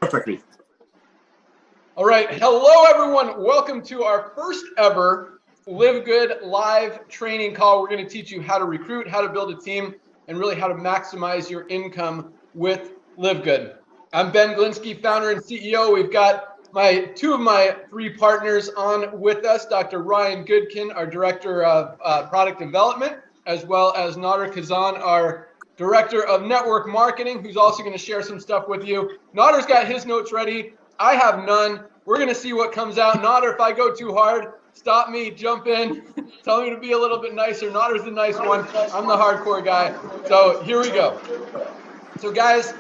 perfectly. All right. Hello, everyone. Welcome to our first ever LiveGood live training call. We're going to teach you how to recruit, how to build a team, and really how to maximize your income with LiveGood. I'm Ben Glinsky, founder and CEO. We've got two of my three partners on with us, Dr. Ryan Goodkin, our Director of Product Development, as well as Nader Kazan, our Director of Network Marketing, who's also going to share some stuff with you. Nader's got his notes ready. I have none. We're going to see what comes out. Nader, if I go too hard, stop me, jump in, tell me to be a little bit nicer. Nader's the nice one. I'm the hardcore guy. So here we go. So guys,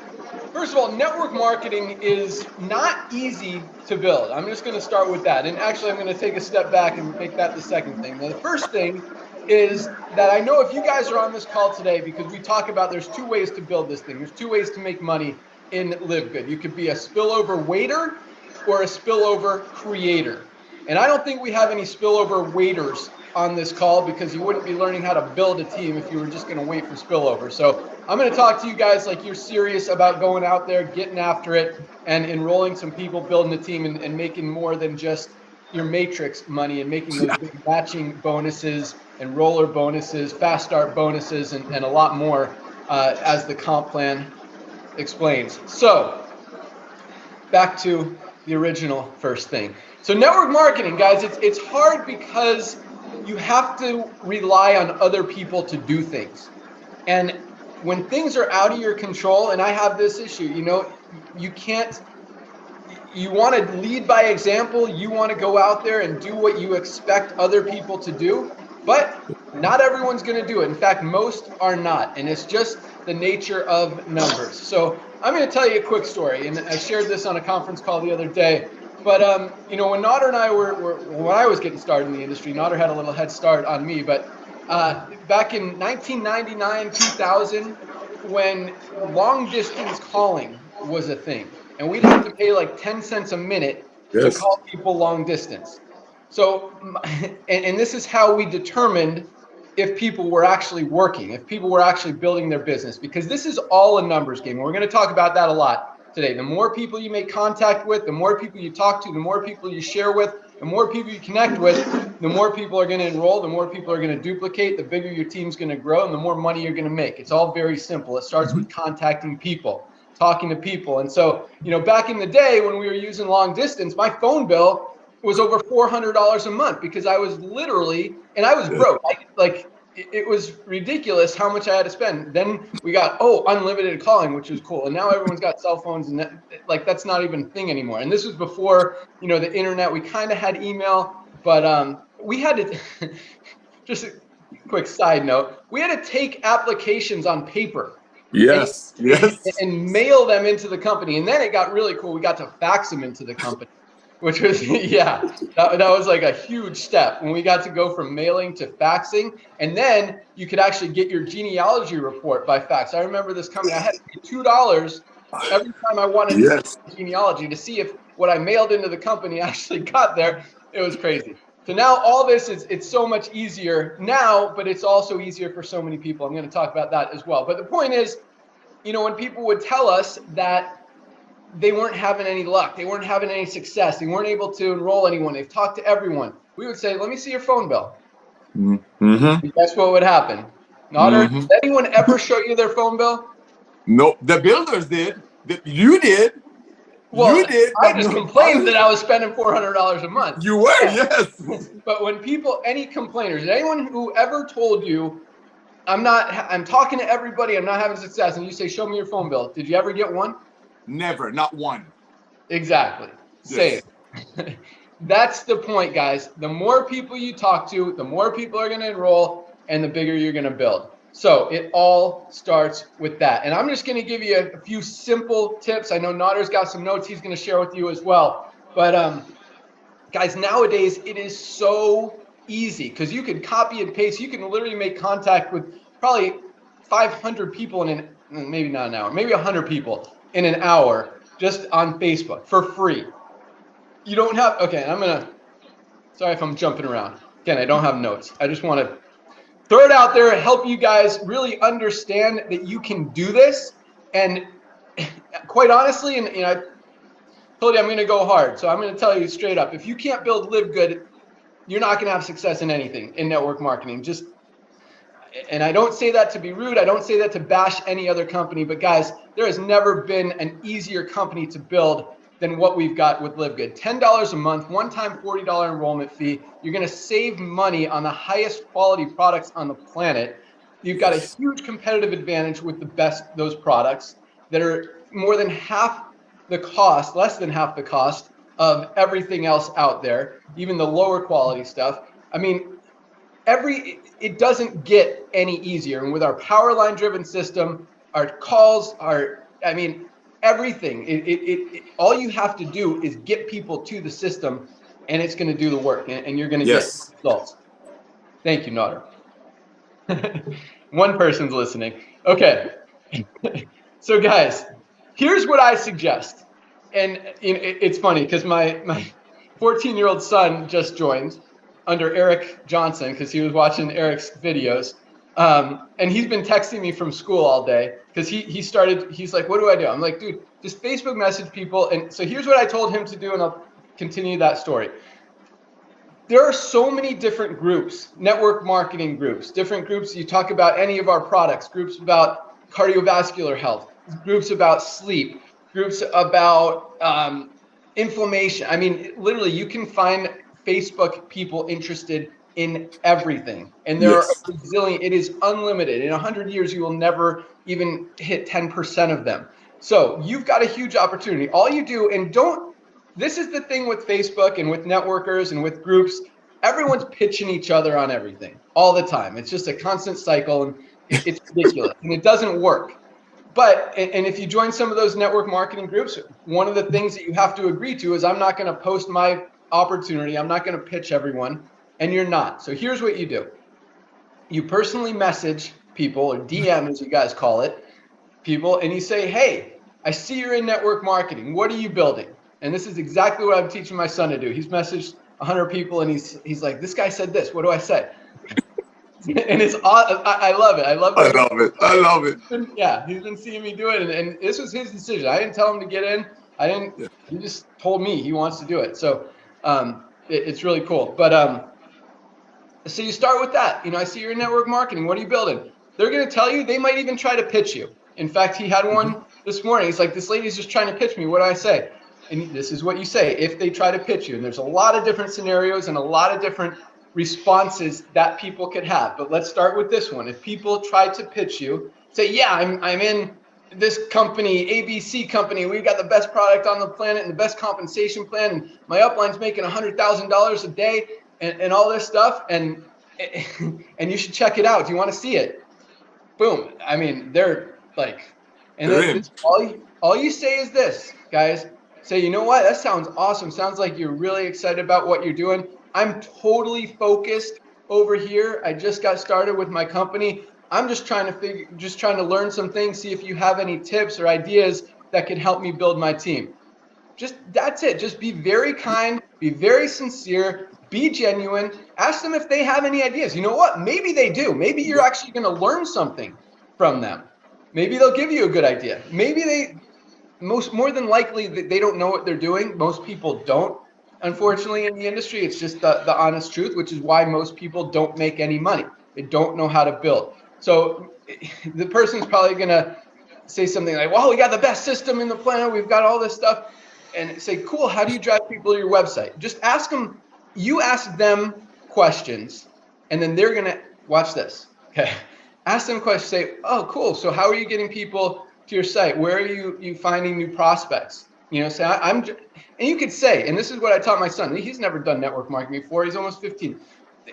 first of all, network marketing is not easy to build. I'm just going to start with that. And actually, I'm going to take a step back and make that the second thing. Now, the first thing is that I know if you guys are on this call today, because we talk about there's two ways to build this thing. There's two ways to make money in LiveGood. You could be a spillover waiter or a spillover creator. And I don't think we have any spillover waiters on this call because you wouldn't be learning how to build a team if you were just going to wait for spillover. So I'm going to talk to you guys like you're serious about going out there, getting after it, and enrolling some people, building a team, and making more than just your matrix money and making those big matching bonuses and roller bonuses, fast start bonuses, and a lot more as the comp plan explains. So back to the original first thing. So network marketing, guys, it's hard because you have to rely on other people to do things. And when things are out of your control, and I have this issue, you want to lead by example. You want to go out there and do what you expect other people to do, but not everyone's going to do it. In fact, most are not. And it's just the nature of numbers. So I'm going to tell you a quick story. And I shared this on a conference call the other day. But, when Nader and I when I was getting started in the industry, Nader had a little head start on me. But back in 1999, 2000, when long distance calling was a thing, and we'd have to pay like 10 cents a minute to call people long distance. So, and this is how we determined if people were actually working, if people were actually building their business, because this is all a numbers game. We're going to talk about that a lot today. The more people you make contact with, the more people you talk to, the more people you share with, the more people you connect with, the more people are going to enroll, the more people are going to duplicate, the bigger your team's going to grow, and the more money you're going to make. It's all very simple. It starts with contacting people, talking to people. And so, back in the day when we were using long distance, my phone bill was over $400 a month because I was literally, and I was broke. It was ridiculous how much I had to spend. Then we got, unlimited calling, which was cool. And now everyone's got cell phones, and that's not even a thing anymore. And this was before, the internet. We kind of had email, but we had to, just a quick side note, we had to take applications on paper. Yes. And mail them into the company. And then it got really cool. We got to fax them into the company, which was, that was like a huge step when we got to go from mailing to faxing. And then you could actually get your genealogy report by fax. I remember this company, I had to pay $2 every time I wanted to see genealogy to see if what I mailed into the company actually got there. It was crazy. So now all this it's so much easier now, but it's also easier for so many people. I'm going to talk about that as well. But the point is, when people would tell us that they weren't having any luck, they weren't having any success, they weren't able to enroll anyone, they've talked to everyone, we would say, let me see your phone bill. Mm-hmm. Guess what would happen? Nader, did anyone ever show you their phone bill? No, the builders did. You did. Well, you did. I just complained that I was spending $400 a month. You were, yes. But when any complainers, anyone who ever told you, I'm talking to everybody, I'm not having success, and you say, show me your phone bill, did you ever get one? Never, not one. Exactly. Same. Yes. That's the point, guys. The more people you talk to, the more people are going to enroll, and the bigger you're going to build. So it all starts with that. And I'm just going to give you a few simple tips. I know Nader's got some notes he's going to share with you as well. But guys, nowadays it is so easy because you can copy and paste. You can literally make contact with probably 500 people maybe not an hour, maybe 100 people in an hour just on Facebook for free. You don't have, sorry if I'm jumping around. Again, I don't have notes. I just want to throw it out there and help you guys really understand that you can do this. And quite honestly, and told you I'm going to go hard. So I'm going to tell you straight up, if you can't build LiveGood, you're not going to have success in anything in network marketing. And I don't say that to be rude. I don't say that to bash any other company, but guys, there has never been an easier company to build than what we've got with LiveGood. $10 a month, one-time $40 enrollment fee. You're going to save money on the highest quality products on the planet. You've got a huge competitive advantage with those products that are more than half the cost, less than half the cost of everything else out there, even the lower quality stuff. I mean, it doesn't get any easier. And with our power line driven system, our calls, everything, all you have to do is get people to the system, and it's going to do the work, and you're going to get results. Thank you, Naughter. One person's listening. Okay. So guys, here's what I suggest. And it's funny because my 14-year-old son just joined under Eric Johnson because he was watching Eric's videos. And he's been texting me from school all day because he's like, what do I do? I'm like, dude, just Facebook message people. And so here's what I told him to do, and I'll continue that story. There are so many different groups, network marketing groups, different groups. You talk about any of our products, groups about cardiovascular health, groups about sleep, groups about inflammation. I mean, literally, you can find Facebook people interested in everything. And there are a bazillion, it is unlimited. In 100 years, you will never even hit 10% of them. So you've got a huge opportunity. All you do, this is the thing with Facebook and with networkers and with groups, everyone's pitching each other on everything all the time. It's just a constant cycle, and it's ridiculous, and it doesn't work. But, and if you join some of those network marketing groups, one of the things that you have to agree to is I'm not going to post my opportunity. I'm not going to pitch everyone, and you're not. So here's what you do. You personally message people, or DM as you guys call it, people, and you say, hey, I see you're in network marketing. What are you building? And this is exactly what I'm teaching my son to do. He's messaged 100 people, and he's like, this guy said this. What do I say? And I love it. I love it. Yeah, he's been seeing me do it, and this was his decision. I didn't tell him to get in. He just told me he wants to do it. So it's really cool. But so you start with that. I see you're in network marketing. What are you building? They're going to tell you. They might even try to pitch you. In fact, he had one this morning. He's like, this lady's just trying to pitch me. What do I say? And this is what you say if they try to pitch you. And there's a lot of different scenarios and a lot of different responses that people could have. But let's start with this one. If people try to pitch you, say, yeah, I'm in this company, ABC company. We've got the best product on the planet and the best compensation plan. And my upline's making $100,000 a day and all this stuff. And you should check it out. Do you want to see it? Boom. I mean, they're like, and then all you say is this, guys. Say, you know what? That sounds awesome. Sounds like you're really excited about what you're doing. I'm totally focused over here. I just got started with my company. I'm just trying to learn some things, see if you have any tips or ideas that could help me build my team. That's it. Just be very kind, be very sincere, be genuine. Ask them if they have any ideas. You know what? Maybe they do. Maybe you're actually going to learn something from them. Maybe they'll give you a good idea. Maybe more than likely they don't know what they're doing. Most people don't. Unfortunately, in the industry, it's just the honest truth, which is why most people don't make any money. They don't know how to build. So the person's probably going to say something like, well, we got the best system in the planet. We've got all this stuff. And say, cool, how do you drive people to your website? Just ask them. You ask them questions, and then they're going to watch this. Okay. Ask them questions. Say, oh, cool. So how are you getting people to your site? Where are you finding new prospects? Say, and you could say, and this is what I taught my son. He's never done network marketing before. He's almost 15.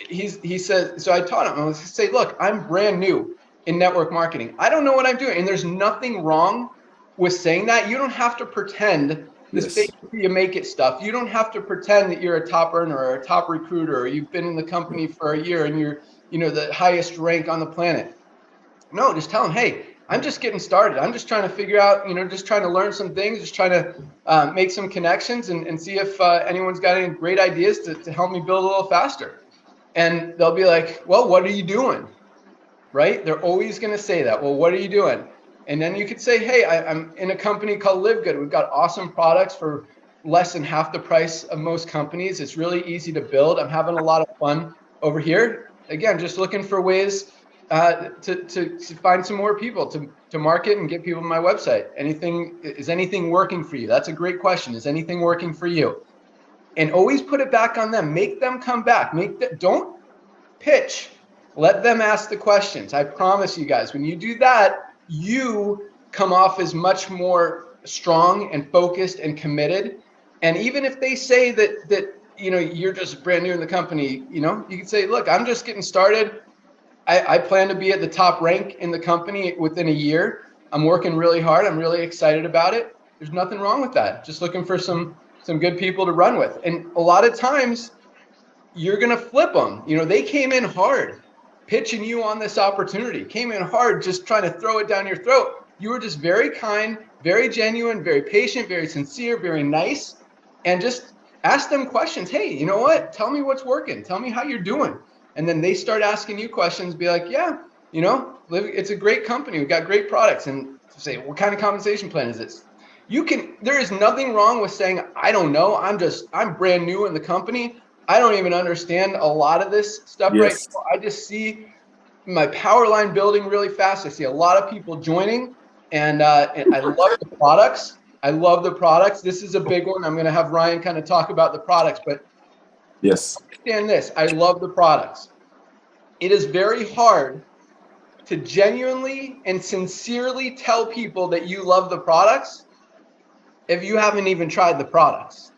He says, so I taught him. I was say, look, I'm brand new in network marketing. I don't know what I'm doing. And there's nothing wrong with saying that. You don't have to pretend this fake you make it stuff. You don't have to pretend that you're a top earner or a top recruiter, or you've been in the company for a year and you're, the highest rank on the planet. No, just tell them, hey, I'm just getting started. I'm just trying to figure out, just trying to learn some things, just trying to make some connections and see if anyone's got any great ideas to help me build a little faster. And they'll be like, well, what are you doing? Right? They're always going to say that. Well, what are you doing? And then you could say, hey, I'm in a company called LiveGood. We've got awesome products for less than half the price of most companies. It's really easy to build. I'm having a lot of fun over here. Again, just looking for ways to find some more people to market and get people to my website. Is anything working for you? That's a great question. Is anything working for you? And always put it back on them. Make them come back. Don't pitch. Let them ask the questions. I promise you guys, when you do that, you come off as much more strong and focused and committed. And even if they say that you're just brand new in the company, you can say, look, I'm just getting started. I plan to be at the top rank in the company within a year. I'm working really hard. I'm really excited about it. There's nothing wrong with that. Just looking for some good people to run with. And a lot of times you're going to flip them. They came in hard pitching you on this opportunity, came in hard just trying to throw it down your throat. You were just very kind, very genuine, very patient, very sincere, very nice, and just ask them questions. Hey, you know what? Tell me what's working. Tell me how you're doing. And then they start asking you questions, be like, yeah, it's a great company. We've got great products. And say, what kind of compensation plan is this? There is nothing wrong with saying, I don't know. I'm brand new in the company. I don't even understand a lot of this stuff right now. I just see my power line building really fast. I see a lot of people joining, and I love the products. I love the products. This is a big one. I'm going to have Ryan kind of talk about the products, but understand this. I love the products. It is very hard to genuinely and sincerely tell people that you love the products if you haven't even tried the products.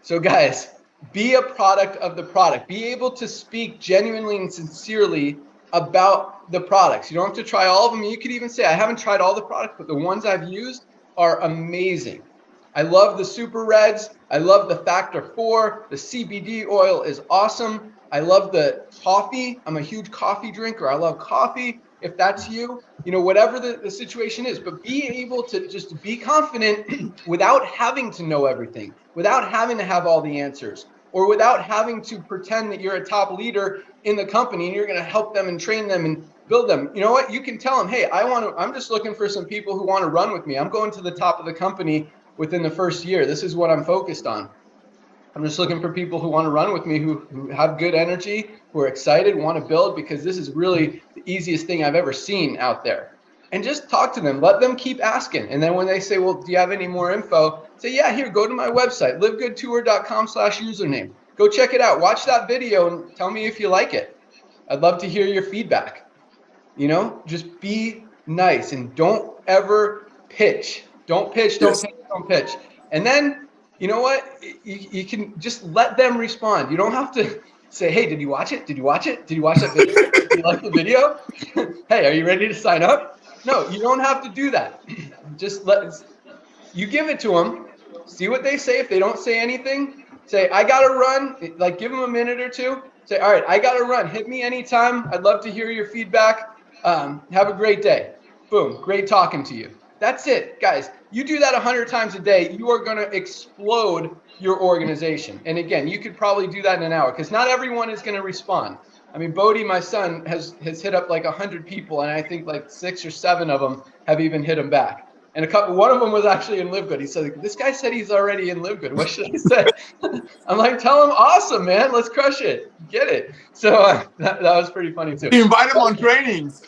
So guys, be a product of the product. Be able to speak genuinely and sincerely about the products. You don't have to try all of them. You could even say, I haven't tried all the products, but the ones I've used are amazing. I love the Super Reds. I love the Factor 4. The CBD oil is awesome. I love the coffee. I'm a huge coffee drinker. I love coffee. If that's you, whatever the situation is, but be able to just be confident without having to know everything, without having to have all the answers, or without having to pretend that you're a top leader in the company and you're going to help them and train them and build them. You know what? You can tell them, hey, I'm just looking for some people who want to run with me. I'm going to the top of the company within the first year. This is what I'm focused on. I'm just looking for people who want to run with me, who have good energy, who are excited, want to build, because this is really the easiest thing I've ever seen out there. And just talk to them. Let them keep asking. And then when they say, well, do you have any more info? Say, yeah, here, go to my website, livegoodtour.com/username. Go check it out. Watch that video and tell me if you like it. I'd love to hear your feedback. Just be nice and don't ever pitch. Don't pitch, don't pitch. And then, you know what? You can just let them respond. You don't have to say, hey, did you watch it? Did you watch it? Did you watch that video? Did you like the video? Hey, are you ready to sign up? No, you don't have to do that. Just you give it to them. See what they say. If they don't say anything, say, I got to run. Like, give them a minute or two. Say, all right, I got to run. Hit me anytime. I'd love to hear your feedback. Have a great day. Boom. Great talking to you. That's it, guys. You do that 100 times a day, you are going to explode your organization. And again, you could probably do that in an hour, because not everyone is going to respond. I mean, Bodie, my son, has hit up like 100 people, and I think like 6 or 7 of them have even hit him back. And one of them was actually in LiveGood. He said, this guy said he's already in LiveGood. What should I say? I'm like, tell him, awesome, man. Let's crush it. Get it. So that was pretty funny too. Invite him on trainings.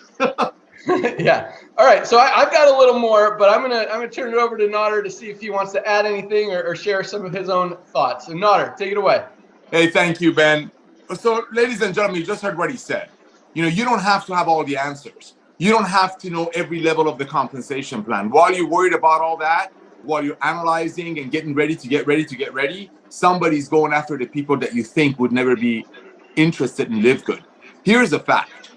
Yeah. All right. So I've got a little more, but I'm gonna turn it over to Nader to see if he wants to add anything or share some of his own thoughts. So Nader, take it away. Hey, thank you, Ben. So, ladies and gentlemen, you just heard what he said. You don't have to have all the answers. You don't have to know every level of the compensation plan. While you're worried about all that, while you're analyzing and getting ready to get ready, somebody's going after the people that you think would never be interested in LiveGood. Here's a fact.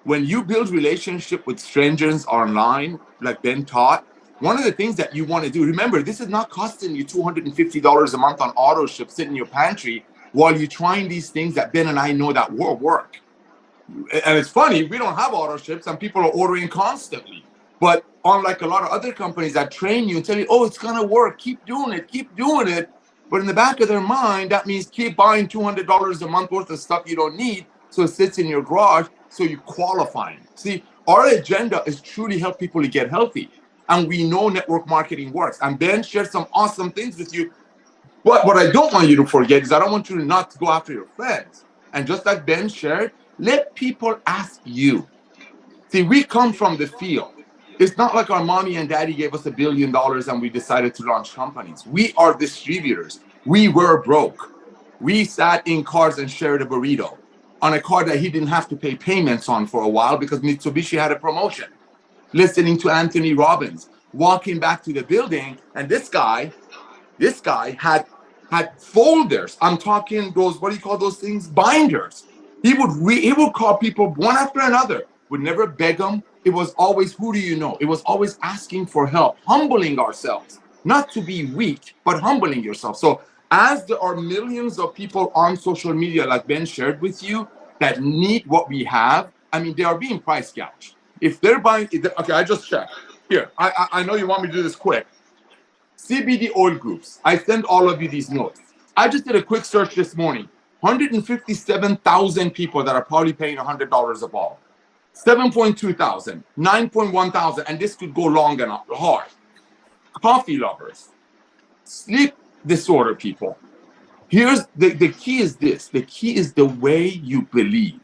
When you build relationship with strangers online, like Ben taught, one of the things that you want to do, remember, this is not costing you $250 a month on auto ship sitting in your pantry while you're trying these things that Ben and I know that will work. And it's funny, we don't have auto ships and people are ordering constantly. But unlike a lot of other companies that train you and tell you, oh, it's going to work, keep doing it. But in the back of their mind, that means keep buying $200 a month worth of stuff you don't need, so it sits in your garage, so you're qualifying. See, our agenda is truly help people to get healthy. And we know network marketing works. And Ben shared some awesome things with you. But what I don't want you to forget is I don't want you to not go after your friends. And just like Ben shared, let people ask you. See, we come from the field. It's not like our mommy and daddy gave us $1 billion and we decided to launch companies. We are distributors. We were broke. We sat in cars and shared a burrito on a car that he didn't have to pay payments on for a while because Mitsubishi had a promotion. Listening to Anthony Robbins, walking back to the building, and this guy had folders. I'm talking those, what do you call those things? Binders. He would call people one after another, would never beg them. It was always, who do you know? It was always asking for help, humbling ourselves, not to be weak, but humbling yourself. So as there are millions of people on social media, like Ben shared with you, that need what we have, I mean, they are being price gouged. If they're buying, okay, I just checked. Here, I know you want me to do this quick. CBD oil groups. I send all of you these notes. I just did a quick search this morning. 157,000 people that are probably paying $100 a ball. 7.2 thousand, 9.1 thousand, and this could go long and hard. Coffee lovers, sleep disorder people. Here's the key is this. The key is the way you believe.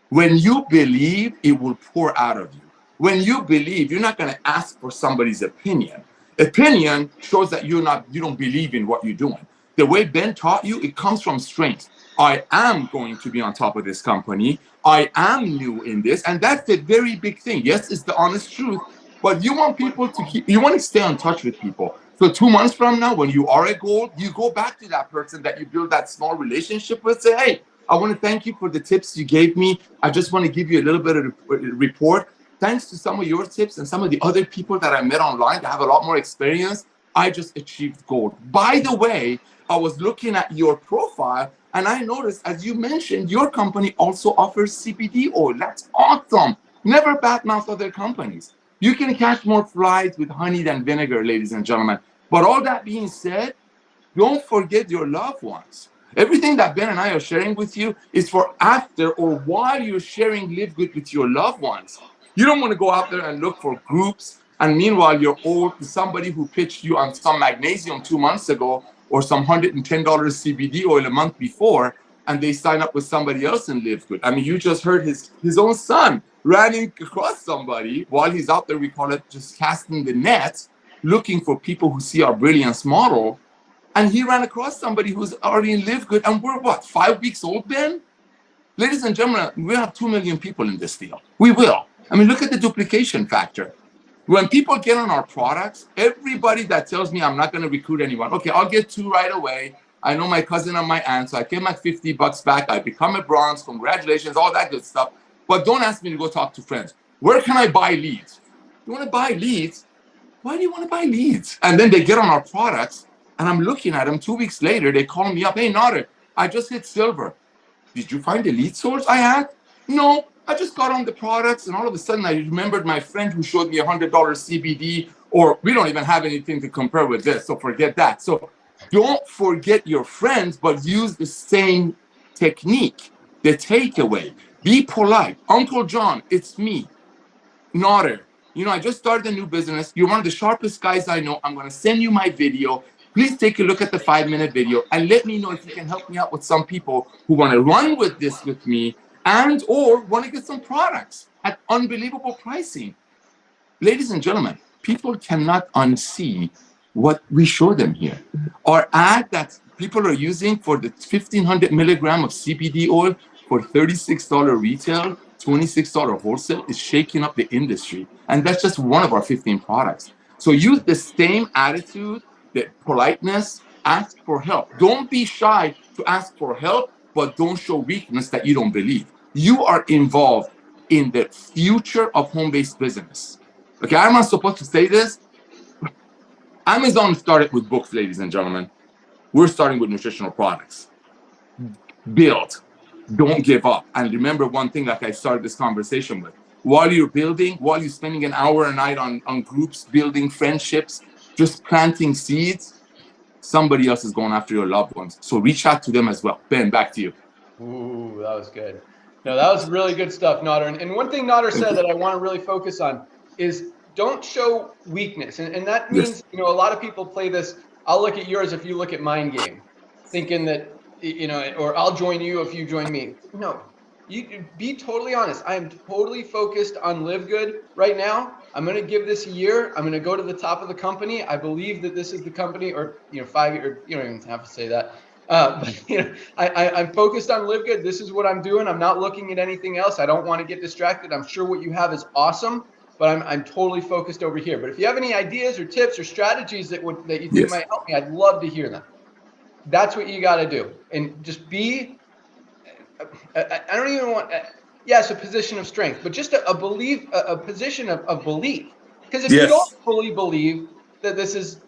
When you believe, it will pour out of you. When you believe, you're not going to ask for somebody's opinion. Opinion shows that you don't believe in what you're doing. The way Ben taught you, it comes from strength. I am going to be on top of this company. I am new in this. And that's a very big thing. Yes, it's the honest truth, but you want people to you want to stay in touch with people. So 2 months from now, when you are at gold, you go back to that person that you build that small relationship with, say, hey, I want to thank you for the tips you gave me. I just want to give you a little bit of a report. Thanks to some of your tips and some of the other people that I met online that have a lot more experience, I just achieved gold. By the way, I was looking at your profile and I noticed, as you mentioned, your company also offers CBD oil. That's awesome. Never badmouth other companies. You can catch more flies with honey than vinegar, ladies and gentlemen. But all that being said, don't forget your loved ones. Everything that Ben and I are sharing with you is for after or while you're sharing Live Good with your loved ones. You don't want to go out there and look for groups, and meanwhile you're owed to somebody who pitched you on some magnesium 2 months ago or some $110 CBD oil a month before, and they sign up with somebody else and Live Good. I mean, you just heard his own son running across somebody while he's out there, we call it just casting the net, looking for people who see our brilliance model. And he ran across somebody who's already in Live Good. And we're what, 5 weeks old, Ben? Ladies and gentlemen, we have 2 million people in this deal. We will. I mean, look at the duplication factor. When people get on our products, everybody that tells me I'm not going to recruit anyone, okay, I'll get 2 right away. I know my cousin and my aunt, so I get my $50 back. I become a bronze. Congratulations, all that good stuff. But don't ask me to go talk to friends. Where can I buy leads? You want to buy leads? Why do you want to buy leads? And then they get on our products, and I'm looking at them 2 weeks later. They call me up. Hey, Nader, I just hit silver. Did you find the lead source I had? No, I just got on the products, and all of a sudden I remembered my friend who showed me $100 CBD, or we don't even have anything to compare with this, so forget that. So don't forget your friends, but use the same technique, the takeaway. Be polite. Uncle John, it's me, Nader. You know, I just started a new business. You're one of the sharpest guys I know. I'm going to send you my video. Please take a look at the 5-minute video and let me know if you can help me out with some people who want to run with this with me and or want to get some products at unbelievable pricing. Ladies and gentlemen, people cannot unsee what we show them here. Our ad that people are using for the 1,500 milligram of CBD oil for $36 retail, $26 wholesale is shaking up the industry. And that's just one of our 15 products. So use the same attitude, the politeness, ask for help. Don't be shy to ask for help, but don't show weakness that you don't believe. You are involved in the future of home-based business. Okay, I'm not supposed to say this. Amazon started with books, ladies and gentlemen. We're starting with nutritional products. Build. Don't give up. And remember one thing, like I started this conversation with. While you're building, while you're spending an hour a night on groups, building friendships, just planting seeds, somebody else is going after your loved ones. So reach out to them as well. Ben, back to you. Ooh, that was good. No, that was really good stuff, Nader. And one thing Nader said that I want to really focus on is don't show weakness. And that means, Yes. you know, a lot of people play this I'll look at yours if you look at mine game, thinking that, or I'll join you if you join me. No, you be totally honest. I am totally focused on LiveGood right now. I'm going to give this a year. I'm going to go to the top of the company. I believe that this is the company, or 5 years. You don't even have to say that. But I'm focused on LiveGood. This is what I'm doing. I'm not looking at anything else. I don't want to get distracted. I'm sure what you have is awesome, but I'm totally focused over here. But if you have any ideas or tips or strategies that you think might help me, I'd love to hear them. That's what you got to do, and just be. I don't even want. Yes, a position of strength, but just a position of belief. Because if you don't fully believe that this is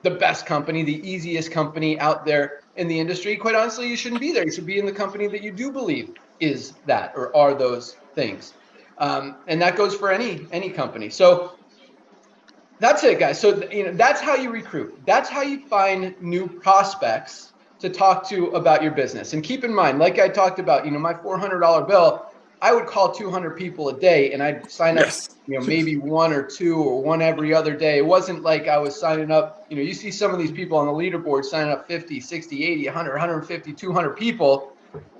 the best company, the easiest company out there in the industry, quite honestly, you shouldn't be there. You should be in the company that you do believe is that or are those things. And that goes for any company. So that's it, guys. So that's how you recruit. That's how you find new prospects to talk to about your business. And keep in mind, like I talked about, my $400 bill, I would call 200 people a day, and I'd sign up, maybe one or two or one every other day. It wasn't like I was signing up, you see some of these people on the leaderboard signing up 50, 60, 80, 100, 150, 200 people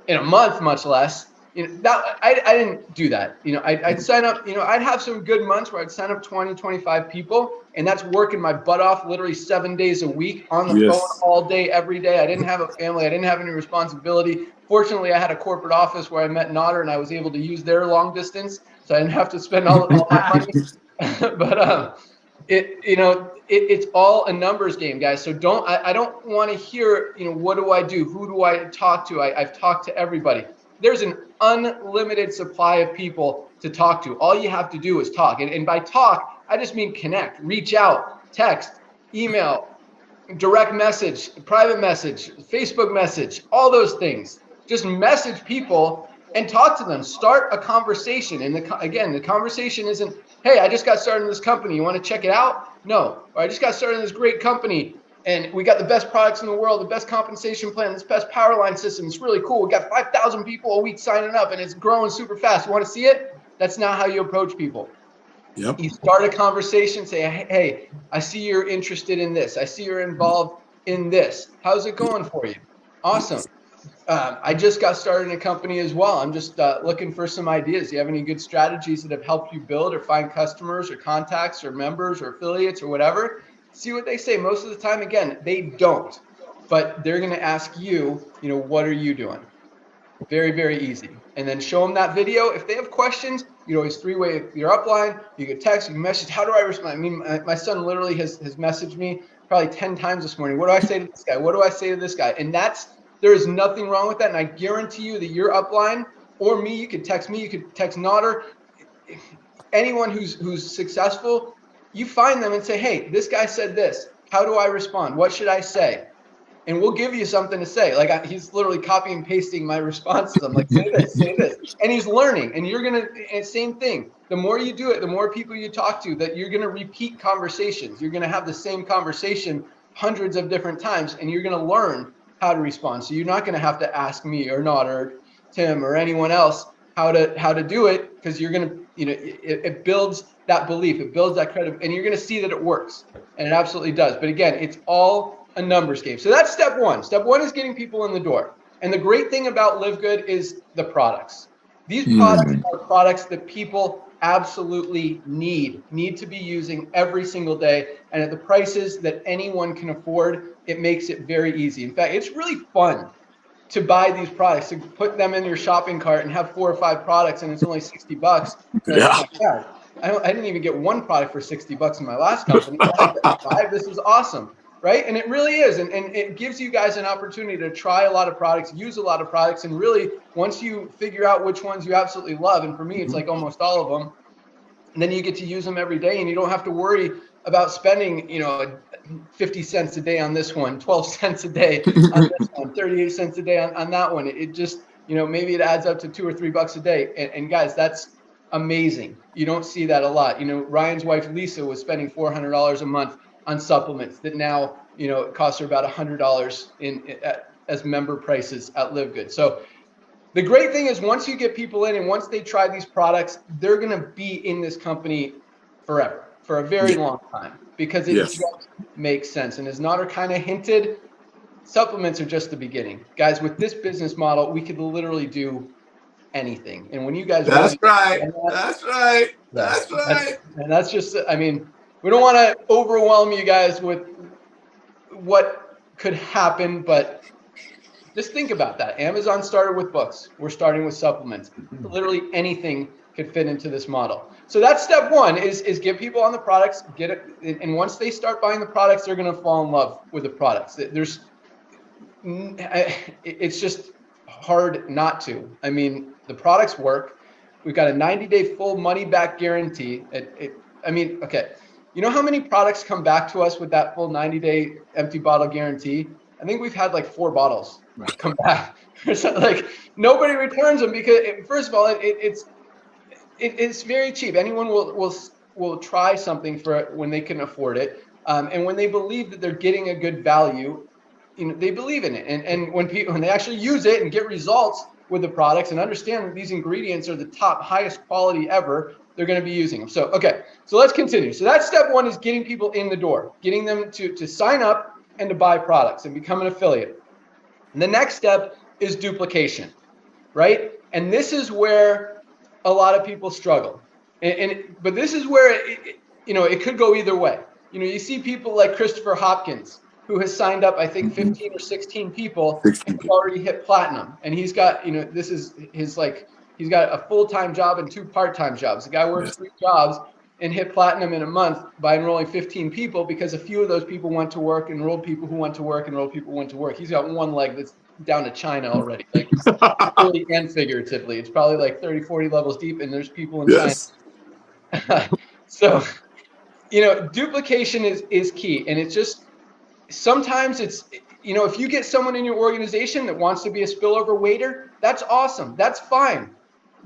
in a month, much less. That I didn't do that. I'd sign up, I'd have some good months where I'd sign up 20, 25 people, and that's working my butt off literally 7 days a week on the phone all day, every day. I didn't have a family. I didn't have any responsibility. Fortunately, I had a corporate office where I met Nodder, and I was able to use their long distance, so I didn't have to spend all that money. But it's all a numbers game, guys. So I don't want to hear, what do I do? Who do I talk to? I've talked to everybody. There's an unlimited supply of people to talk to. All you have to do is talk. And by talk, I just mean connect, reach out, text, email, direct message, private message, Facebook message, all those things. Just message people and talk to them. Start a conversation. And again, the conversation isn't, hey, I just got started in this company. You want to check it out? No. Or I just got started in this great company, and we got the best products in the world, the best compensation plan, this best power line system. It's really cool. We got 5,000 people a week signing up, and it's growing super fast. You want to see it? That's not how you approach people. Yep. You start a conversation, say, hey, I see you're interested in this. I see you're involved in this. How's it going for you? Awesome. I just got started in a company as well. I'm just looking for some ideas. Do you have any good strategies that have helped you build or find customers or contacts or members or affiliates or whatever? See what they say. Most of the time, again, they don't, but they're going to ask you, what are you doing? Very, very easy. And then show them that video. If they have questions, always three-way your upline. You can text, you can message. How do I respond? I mean, my son literally has messaged me probably 10 times this morning. What do I say to this guy? What do I say to this guy? And there is nothing wrong with that. And I guarantee you that your upline or me, you could text me, you could text Nodder, anyone who's successful, you find them and say, hey, this guy said this. How do I respond? What should I say? And we'll give you something to say. Like he's literally copying and pasting my responses. I'm like, say this, say this. And he's learning. And you're going to, same thing. The more you do it, the more people you talk to, that you're going to repeat conversations. You're going to have the same conversation hundreds of different times, and you're going to learn how to respond. So you're not going to have to ask me or not, or Tim or anyone else how to do it, because you're going to, it builds that belief. It builds that credibility, and you're going to see that it works. And it absolutely does. But again, it's all a numbers game. So that's step one. Step one is getting people in the door. And the great thing about LiveGood is the products. These products are products that people absolutely need to be using every single day. And at the prices that anyone can afford, it makes it very easy. In fact, it's really fun to buy these products, to put them in your shopping cart and have 4 or 5 products, and it's only $60. Yeah. Oh my God, I didn't even get one product for $60 in my last company. I got 5. This is awesome. Right? And it really is. And it gives you guys an opportunity to try a lot of products, use a lot of products. And really, once you figure out which ones you absolutely love, and for me, it's like almost all of them, and then you get to use them every day, and you don't have to worry about spending, 50 cents a day on this one, 12 cents a day on this one, 38 cents a day on that one. It just, maybe it adds up to $2 or $3 a day. And guys, that's amazing. You don't see that a lot. Ryan's wife, Lisa, was spending $400 a month on supplements that now, it costs her about $100 as member prices at LiveGood. So the great thing is, once you get people in and once they try these products, they're going to be in this company forever. for a very long time because it Yes. just makes sense. And as Nader kind of hinted, supplements are just the beginning. Guys, with this business model, we could literally do anything. And when you guys That's right. And that's just, I mean, we don't want to overwhelm you guys with what could happen, but just think about that. Amazon started with books. We're starting with supplements. Literally anything could fit into this model. So that's step one is get people on the products, get it. And once they start buying the products, they're going to fall in love with the products. It's just hard not to. I mean, the products work. We've got a 90-day full money back guarantee. I mean, okay. You know how many products come back to us with that full 90-day empty bottle guarantee? I think we've had like 4 bottles come back. Like nobody returns them because first of all, it's very cheap. Anyone will try something for it when they can afford it, and when they believe that they're getting a good value, you know, they believe in it. And when they actually use it and get results with the products and understand that these ingredients are the top, highest quality ever, they're going to be using them. So okay, so let's continue. So that's step one, is getting people in the door, getting them to sign up and to buy products and become an affiliate. And the next step is duplication, right? And this is where a lot of people struggle. But this is where it could go either way. You know, you see people like Christopher Hopkins, who has signed up, I think 15 or 16 people and already hit platinum. And he's got, you know, this is his he's got a full-time job and 2 part-time jobs. The guy works 3 jobs and hit platinum in a month by enrolling 15 people, because a few of those people went to work, enrolled people who went to work, enrolled people who went to work. He's got one leg that's down to China already, like literally and figuratively. It's probably like 30, 40 levels deep, and there's people in China. So, you know, duplication is key. And it's just, sometimes it's, you know, if you get someone in your organization that wants to be a spillover waiter, that's awesome. That's fine.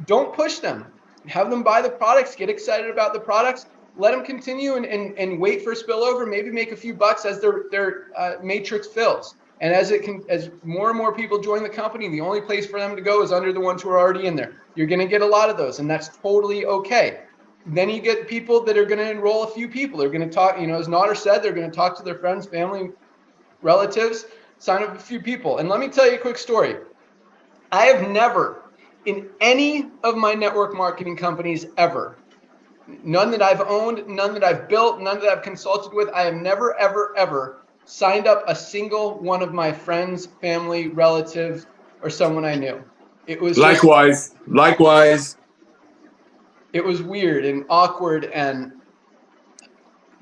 Don't push them. Have them buy the products, get excited about the products, let them continue and wait for spillover, maybe make a few bucks as their matrix fills. And as more and more people join the company, the only place for them to go is under the ones who are already in there. You're going to get a lot of those, and that's totally okay. Then you get people that are going to enroll a few people. They're going to talk, you know, as Nader said, they're going to talk to their friends, family, relatives, sign up a few people. And let me tell you a quick story. I have never, in any of my network marketing companies ever, none that I've owned, none that I've built, none that I've consulted with, I have never, ever, ever signed up a single one of my friends, family, relatives, or someone I knew. It was likewise. It was weird and awkward and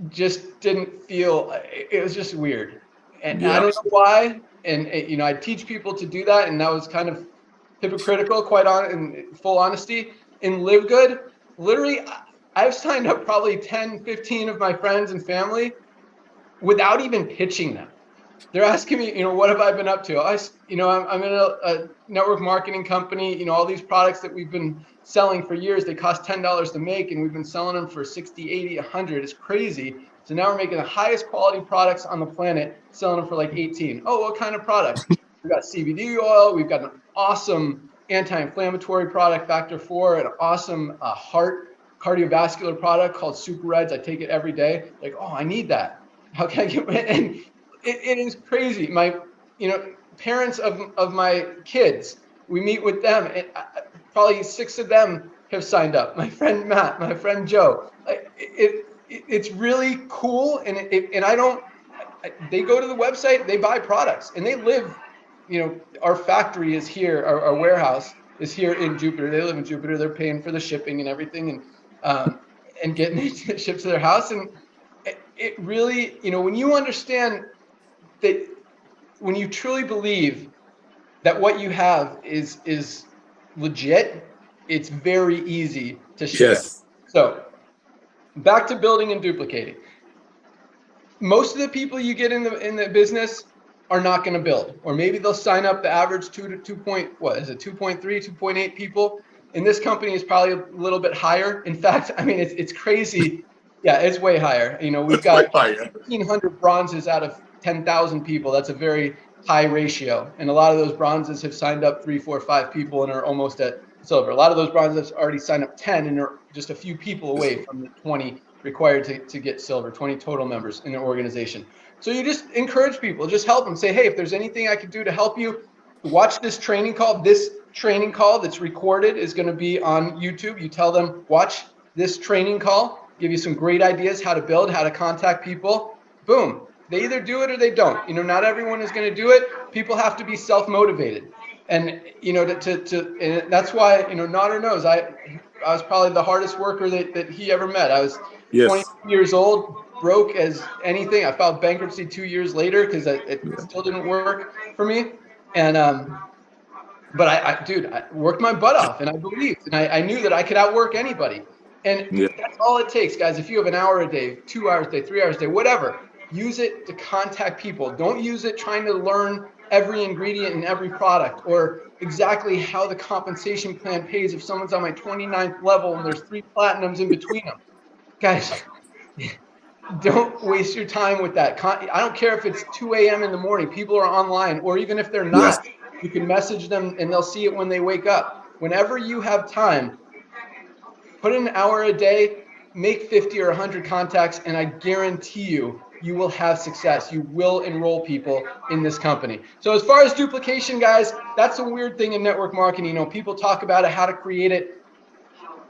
just didn't feel, it was just weird. And I don't know why. And, you know, I teach people to do that. And that was kind of hypocritical, in full honesty. In LiveGood, literally, I've signed up probably 10, 15 of my friends and family without even pitching them. They're asking me, you know, what have I been up to? I'm in a network marketing company, you know, all these products that we've been selling for years, they cost $10 to make, and we've been selling them for 60, 80, 100. It's crazy. So now we're making the highest quality products on the planet, selling them for like 18. Oh, what kind of products? We've got CBD oil. We've got an awesome anti-inflammatory product, Factor 4, an awesome heart cardiovascular product called Super Reds. I take it every day. Like, oh, I need that. How can I get it? And it is crazy. My, you know, parents of my kids, we meet with them, and probably 6 of them have signed up. My friend Matt, my friend Joe. It's really cool, and they go to the website, they buy products, and they live, you know, our factory is here, our warehouse is here in Jupiter. They live in Jupiter. They're paying for the shipping and everything, and getting it shipped to their house. And it really, you know, when you understand that, when you truly believe that what you have is legit, it's very easy to share. Yes. So back to building and duplicating. Most of the people you get in the business are not going to build, or maybe they'll sign up the average 2.3, 2.8 people. In this company is probably a little bit higher. In fact, I mean, it's crazy. Yeah, it's way higher. You know, we've got 1,500 bronzes out of 10,000 people. That's a very high ratio. And a lot of those bronzes have signed up 3, 4, 5 people and are almost at silver. A lot of those bronzes already signed up 10 and are just a few people away from the 20 required to get silver, 20 total members in an organization. So you just encourage people, just help them, say, hey, if there's anything I could do to help you, watch this training call. This training call that's recorded is going to be on YouTube. You tell them, watch this training call, give you some great ideas how to build, how to contact people. Boom. They either do it or they don't. Not everyone is going to do it. People have to be self-motivated. And, and that's why, Nader knows I was probably the hardest worker that he ever met. I was 20 years old, broke as anything. I filed bankruptcy 2 years later because it still didn't work for me. And, but I worked my butt off, and I believed, and I knew that I could outwork anybody. And that's all it takes, guys. If you have an hour a day, 2 hours a day, 3 hours a day, whatever, use it to contact people. Don't use it trying to learn every ingredient in every product or exactly how the compensation plan pays if someone's on my 29th level and there's 3 platinums in between them. Guys, don't waste your time with that. I don't care if it's 2 a.m. in the morning. People are online, or even if they're not, you can message them and they'll see it when they wake up. Whenever you have time, put in an hour a day, make 50 or 100 contacts, and I guarantee you, you will have success. You will enroll people in this company. So as far as duplication, guys, that's a weird thing in network marketing. People talk about it, how to create it.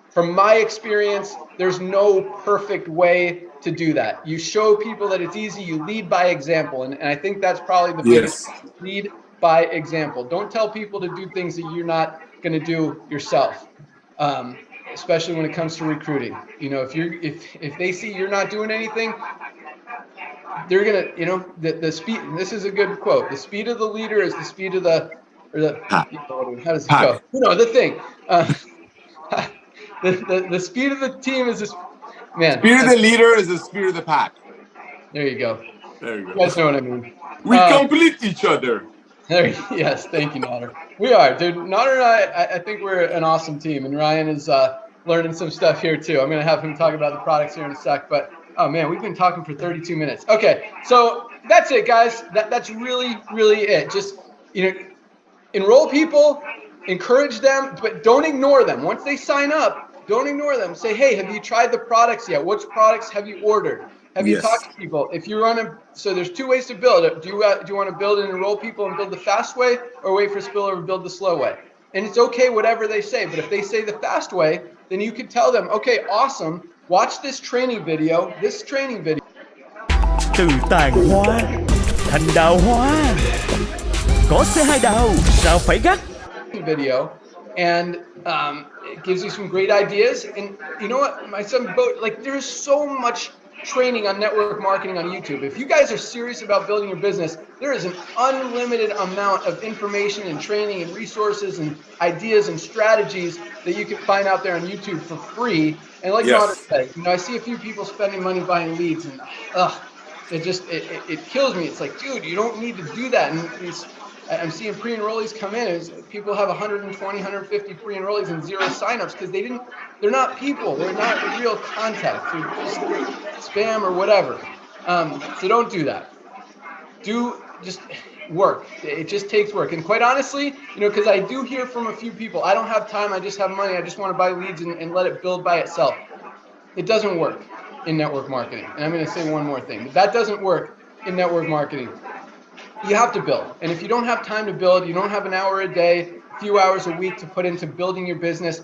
From my experience, there's no perfect way to do that. You show people that it's easy. You lead by example. And I think that's probably the biggest. Lead by example. Don't tell people to do things that you're not going to do yourself. Especially when it comes to recruiting. If they see you're not doing anything, they're gonna, the speed. This is a good quote. The speed of the leader is the speed of how does it go? The thing. The speed of the team is man. Speed of the leader is the speed of the pack. There you go. There you go. You guys know what I mean. We complete each other. Yes, thank you, Nader. We are, dude. Nader and I think we're an awesome team, and Ryan is learning some stuff here too. I'm gonna have him talk about the products here in a sec, but oh man, we've been talking for 32 minutes. Okay, so that's it, guys. That's really it. Just enroll people, encourage them, but don't ignore them. Once they sign up, don't ignore them. Say, hey, have you tried the products yet? Which products have you ordered? Have you talked to people? If you're so there's 2 ways to build it. Do you want to build and enroll people and build the fast way, or wait for spillover and build the slow way? And it's okay, whatever they say. But if they say the fast way, then you could tell them, okay, awesome. Watch this training video. Từ tàn hoa thành đào hoa, có C2 đào sao phải gắt. Video, and it gives you some great ideas. And you know what, my son, there's so much training on network marketing on YouTube. If you guys are serious about building your business, there is an unlimited amount of information and training and resources and ideas and strategies that you can find out there on YouTube for free. And like Nader said, I see a few people spending money buying leads, and it kills me. It's like, dude, you don't need to do that. And I'm seeing pre-enrollees come in. People have 120, 150 pre-enrollees and 0 signups because they're not people. They're not real contacts. They're just spam or whatever. So don't do that. Just work. It just takes work. And quite honestly, because I do hear from a few people, I don't have time. I just have money. I just want to buy leads and let it build by itself. It doesn't work in network marketing. And I'm going to say one more thing. That doesn't work in network marketing. You have to build. And if you don't have time to build, you don't have an hour a day, a few hours a week to put into building your business,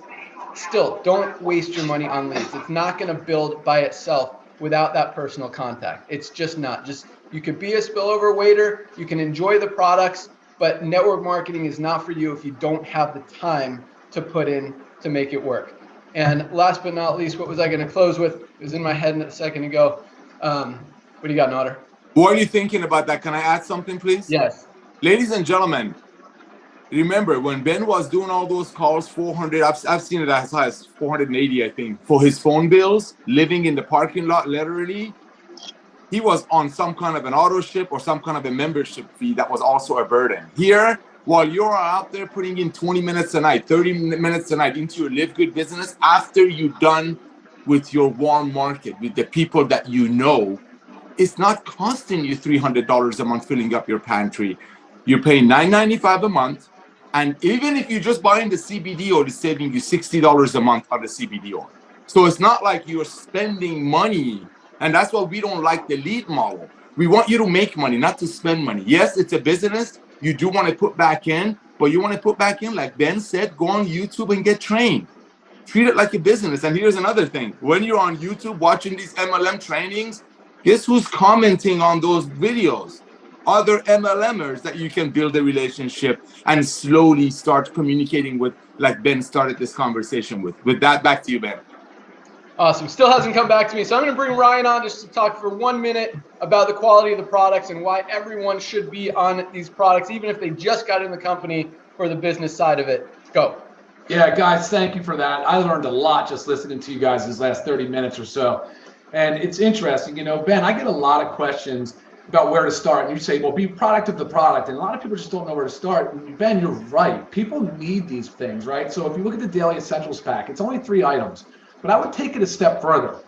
still don't waste your money on leads. It's not going to build by itself without that personal contact. It's just not. You could be a spillover waiter, you can enjoy the products, but network marketing is not for you if you don't have the time to put in to make it work. And last but not least, what was I going to close with? It was in my head a second ago. What do you got, Nader? What are you thinking about that? Can I add something, please? Yes. Ladies and gentlemen, remember when Ben was doing all those calls, 400, I've seen it as high as 480, I think, for his phone bills, living in the parking lot, literally, he was on some kind of an auto ship or some kind of a membership fee that was also a burden. Here, while you're out there putting in 20 minutes a night, 30 minutes a night into your LiveGood business, after you're done with your warm market, with the people that you know, it's not costing you $300 a month filling up your pantry. You're paying $9.95 a month. And even if you're just buying the CBD oil, it's saving you $60 a month on the CBD oil. So it's not like you're spending money. And that's why we don't like the lead model. We want you to make money, not to spend money. Yes, it's a business. You do want to put back in, but you want to put back in, like Ben said, go on YouTube and get trained. Treat it like a business. And here's another thing. When you're on YouTube watching these MLM trainings, guess who's commenting on those videos? Other MLMers that you can build a relationship and slowly start communicating with, like Ben started this conversation with. With that, back to you, Ben. Awesome. Still hasn't come back to me. So I'm going to bring Ryan on just to talk for 1 minute about the quality of the products and why everyone should be on these products, even if they just got in the company for the business side of it. Go. Yeah, guys, thank you for that. I learned a lot just listening to you guys these last 30 minutes or so. And it's interesting, you know, Ben, I get a lot of questions about where to start. And you say, well, be product of the product. And a lot of people just don't know where to start. And Ben, you're right. People need these things, right? So if you look at the Daily Essentials pack, it's only 3 items. But I would take it a step further.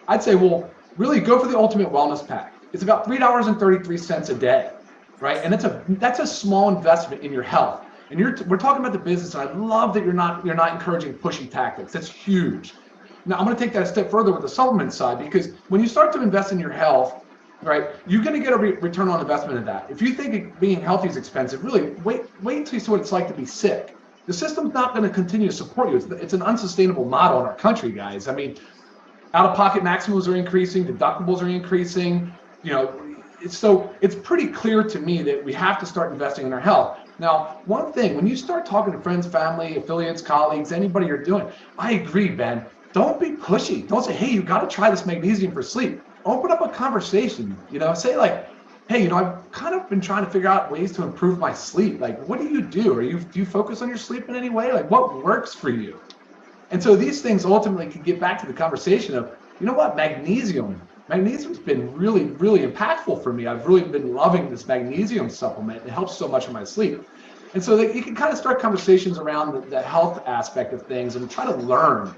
I'd say, well, really go for the Ultimate Wellness Pack. It's about $3.33 a day, right? And that's a small investment in your health. And we're talking about the business, and I love that you're not encouraging pushy tactics. That's huge. Now I'm going to take that a step further with the supplement side, because when you start to invest in your health, right, you're going to get a return on investment of that. If you think being healthy is expensive, really wait until you see what it's like to be sick. The system's not going to continue to support you. It's an unsustainable model in our country, guys. I mean, out-of-pocket maximums are increasing, deductibles are increasing. You know, it's pretty clear to me that we have to start investing in our health. Now, one thing, when you start talking to friends, family, affiliates, colleagues, anybody you're doing, I agree, Ben. Don't be pushy. Don't say, hey, you got to try this magnesium for sleep. Open up a conversation. You know, say like, hey, you know, I've kind of been trying to figure out ways to improve my sleep. Like, what do you do? Do you focus on your sleep in any way? Like, what works for you? And so these things ultimately can get back to the conversation of, you know what, Magnesium's been really, really impactful for me. I've really been loving this magnesium supplement. It helps so much with my sleep. And so you can kind of start conversations around the health aspect of things and try to learn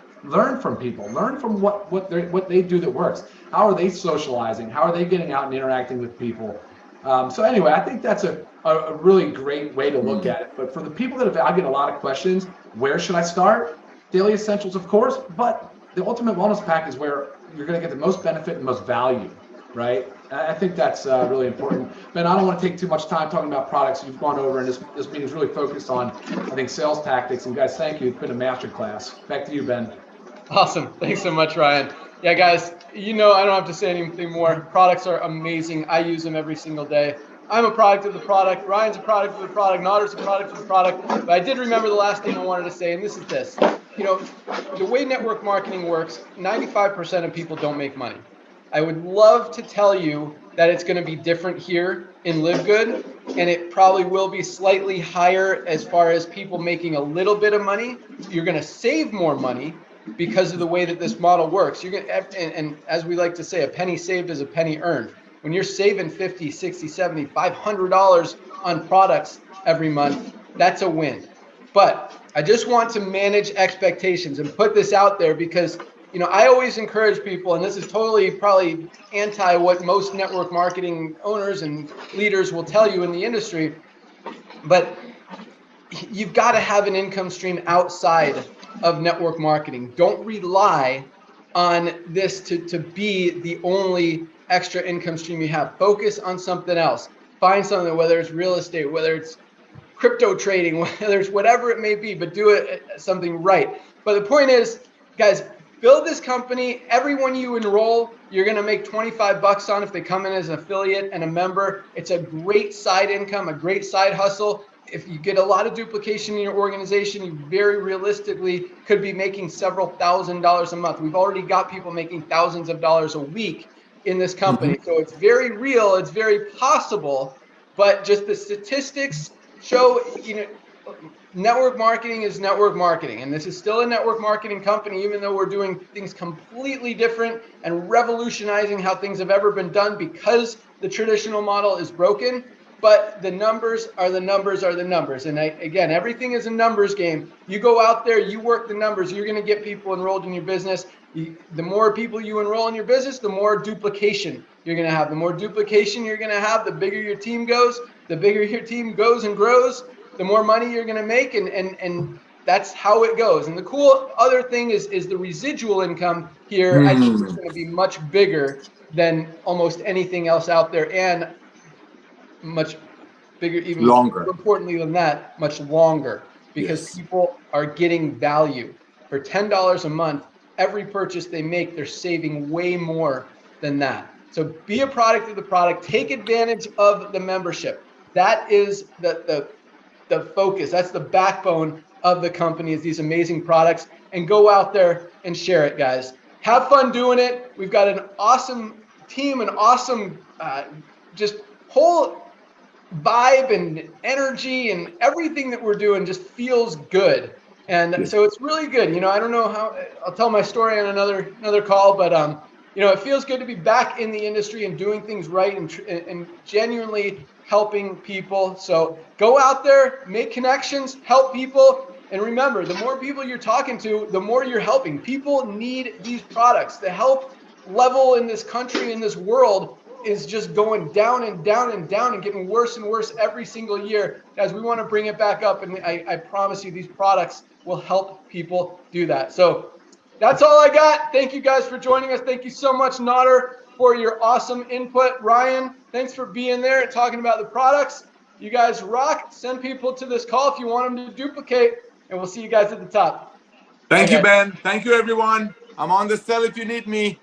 from people, learn from what they do that works. How are they socializing? How are they getting out and interacting with people? So anyway, I think that's a really great way to look at it. But for the people I get a lot of questions, where should I start? Daily Essentials, of course, but the Ultimate Wellness Pack is where you're going to get the most benefit and most value, right? I think that's really important. Ben, I don't want to take too much time talking about products you've gone over, and this meeting is really focused on, I think, sales tactics. And guys, thank you. It's been a masterclass. Back to you, Ben. Awesome. Thanks so much, Ryan. Yeah, guys, you know, I don't have to say anything more. Products are amazing. I use them every single day. I'm a product of the product. Ryan's a product of the product. Notter's a product of the product. But I did remember the last thing I wanted to say, and this is this. You know, the way network marketing works, 95% of people don't make money. I would love to tell you that it's going to be different here in LiveGood, and it probably will be slightly higher as far as people making a little bit of money. You're going to save more money because of the way that this model works. You're going to, and as we like to say, a penny saved is a penny earned. When you're saving $50, $60, $70, $500 on products every month, that's a win. But I just want to manage expectations and put this out there because, you know, I always encourage people, and this is totally probably anti what most network marketing owners and leaders will tell you in the industry, but you've got to have an income stream outside of network marketing. Don't rely on this to be the only extra income stream you have. Focus on something else. Find something, whether it's real estate, whether it's crypto trading, whether it's whatever it may be, but do it something right. But the point is, guys, build this company. Everyone you enroll, you're going to make 25 bucks on if they come in as an affiliate and a member. It's a great side income, a great side hustle. If you get a lot of duplication in your organization, you very realistically could be making several $1,000s a month. We've already got people making thousands of dollars a week in this company. So it's very real. It's very possible, but just the statistics show, you know, network marketing is network marketing, and this is still a network marketing company, even though we're doing things completely different and revolutionizing how things have ever been done because the traditional model is broken. But the numbers are the numbers are the numbers. And again, everything is a numbers game. You go out there, you work the numbers, you're going to get people enrolled in your business. The more people you enroll in your business, the more duplication you're going to have. The more duplication you're going to have, the bigger your team goes. The bigger your team goes and grows, the more money you're going to make. And that's how it goes. And the cool other thing is the residual income here. I think is going to be much bigger than almost anything else out there, and much bigger, even longer. more importantly than that, much longer, because Yes. people are getting value. For $10 a month, every purchase they make, they're saving way more than that. So be a product of the product. Take advantage of the membership. That is the focus. That's the backbone of the company, is these amazing products. And go out there and share it, guys. Have fun doing it. We've got an awesome team, an awesome just whole vibe and energy, and everything that we're doing just feels good. And so it's really good. You know, I don't know how, I'll tell my story on another call, but you know, it feels good to be back in the industry and doing things right and genuinely helping people. So go out there, make connections, help people. And remember, the more people you're talking to, the more you're helping. People need these products. The health level in this country, in this world, is just going down and down and down and getting worse and worse every single year. Guys, we want to bring it back up. And I promise you, these products will help people do that. So that's all I got. Thank you guys for joining us. Thank you so much, Nader, for your awesome input. Ryan, thanks for being there and talking about the products. You guys rock. Send people to this call if you want them to duplicate, and we'll see you guys at the top. Thank you, Ben. Thank you, everyone. I'm on the cell if you need me.